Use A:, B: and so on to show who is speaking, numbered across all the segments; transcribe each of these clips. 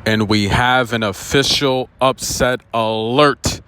A: And we have an official upset alert.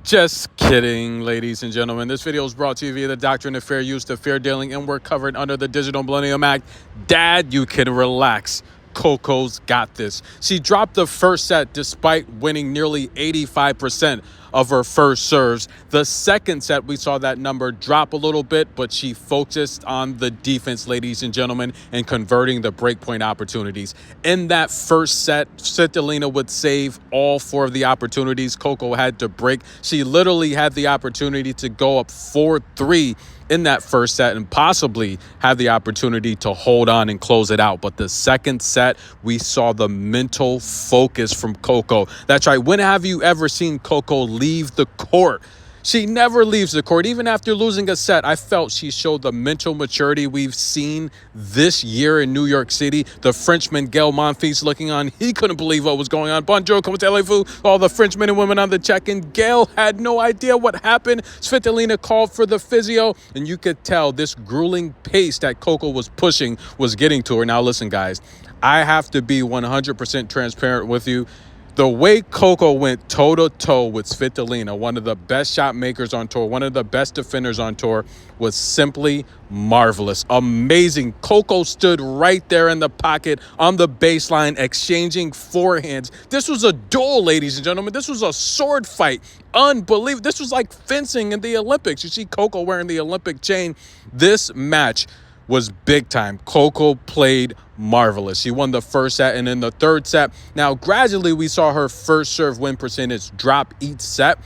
A: Just kidding, ladies and gentlemen. This video is brought to you via the Doctrine of Fair Use to Fair Dealing, and we're covered under the Digital Millennium Act. Dad, you can relax. Coco's got this. She dropped the first set despite winning nearly 85% of her first serves. The second set, we saw that number drop a little bit, but she focused on the defense, ladies and gentlemen, and converting the breakpoint opportunities. In that first set, Svitlina would save all four of the opportunities Coco had to break. She literally had the opportunity to go up 4-3 in that first set and possibly have the opportunity to hold on and close it out. But the second set, we saw the mental focus from Coco. That's right. When have you ever seen Coco leave the court? She never leaves the court. Even after losing a set, I felt she showed the mental maturity we've seen this year in New York City. The Frenchman, Gael Monfils, looking on. He couldn't believe what was going on. Bonjour, comment allez-vous? All the Frenchmen and women on the check-in. Gael had no idea what happened. Svitlina called for the physio, and you could tell this grueling pace that Coco was pushing was getting to her. Now, listen, guys, I have to be 100% transparent with you. The way Coco went toe-to-toe with Svitlina, one of the best shot makers on tour, one of the best defenders on tour, was simply marvelous. Amazing. Coco stood right there in the pocket on the baseline, exchanging forehands. This was a duel, ladies and gentlemen. This was a sword fight. Unbelievable. This was like fencing in the Olympics. You see Coco wearing the Olympic chain. This match was big time. Coco played marvelous. She won the first set, and in the third set, now gradually we saw her first serve win percentage drop each set.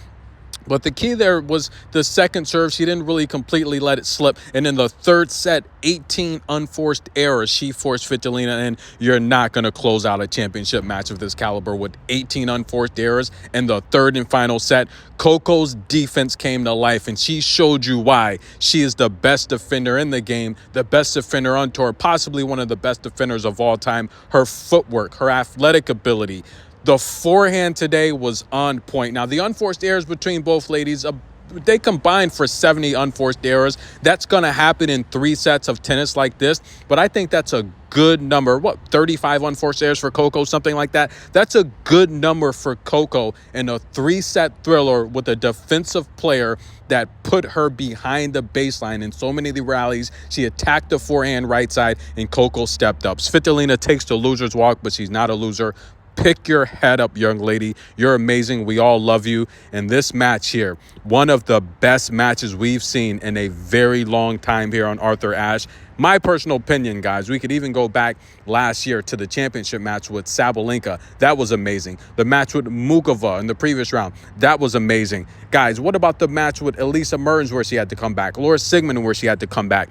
A: But the key there was the second serve. She didn't really completely let it slip. And in the third set, 18 unforced errors. She forced Svitlina, and you're not going to close out a championship match of this caliber with 18 unforced errors. In the third and final set, Coco's defense came to life, and she showed you why. She is the best defender in the game, the best defender on tour, possibly one of the best defenders of all time. Her footwork, her athletic ability, the forehand today was on point. Now, the unforced errors between both ladies, they combined for 70 unforced errors. That's going to happen in 3 sets of tennis like this. But I think that's a good number. 35 unforced errors for Coco, something like that. That's a good number for Coco in a 3-set thriller with a defensive player that put her behind the baseline in so many of the rallies. She attacked the forehand right side, and Coco stepped up. Svitlina takes the loser's walk, but she's not a loser. Pick your head up, young lady. You're amazing. We all love you. And this match here, one of the best matches we've seen in a very long time here on Arthur Ashe. My personal opinion, guys, we could even go back last year to the championship match with Sabalenka. That was amazing. The match with Mukova in the previous round, that was amazing. Guys, what about the match with Elisa Mertens where she had to come back? Laura Sigmund where she had to come back?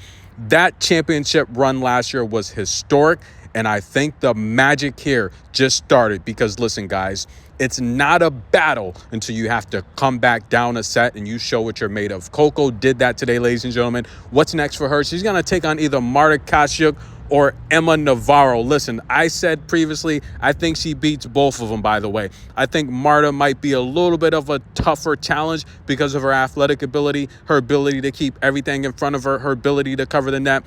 A: That championship run last year was historic. And I think the magic here just started because, listen, guys, it's not a battle until you have to come back down a set and you show what you're made of. Coco did that today, ladies and gentlemen. What's next for her? She's going to take on either Marta Kostyuk or Emma Navarro. Listen, I said previously, I think she beats both of them, by the way. I think Marta might be a little bit of a tougher challenge because of her athletic ability, her ability to keep everything in front of her, her ability to cover the net.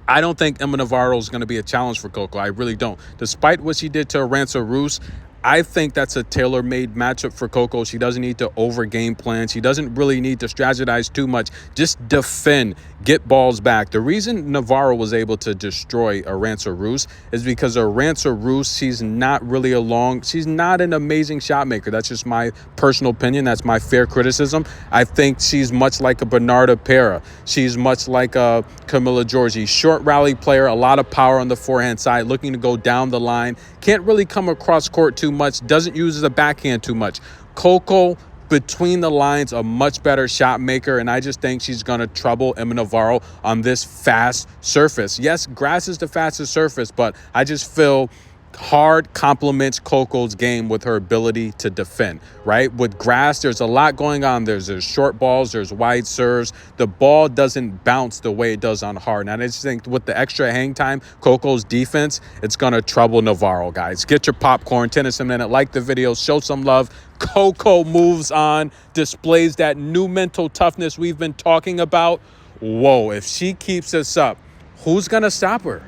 A: I don't think Emma Navarro is going to be a challenge for Coco. I really don't. Despite what she did to Arantxa Rus, I think that's a tailor-made matchup for Coco. She doesn't need to over-game plan. She doesn't really need to strategize too much. Just defend, get balls back. The reason Navarro was able to destroy Arantxa Rus is because Arantxa Rus, she's not really she's not an amazing shot maker. That's just my personal opinion. That's my fair criticism. I think she's much like a Bernarda Pera. She's much like a Camila Giorgi. Short rally player, a lot of power on the forehand side, looking to go down the line. Can't really come across court too much, doesn't use the backhand too much. Coco, between the lines, a much better shot maker, and I just think she's going to trouble Emma Navarro on this fast surface. Yes, grass is the fastest surface, but I just feel hard complements Coco's game with her ability to defend, right? With grass, there's a lot going on. There's short balls, there's wide serves. The ball doesn't bounce the way it does on hard. And I just think with the extra hang time, Coco's defense, it's going to trouble Navarro, guys. Get your popcorn, Tennis a Minute, like the video, show some love. Coco moves on, displays that new mental toughness we've been talking about. Whoa, if she keeps this up, who's going to stop her?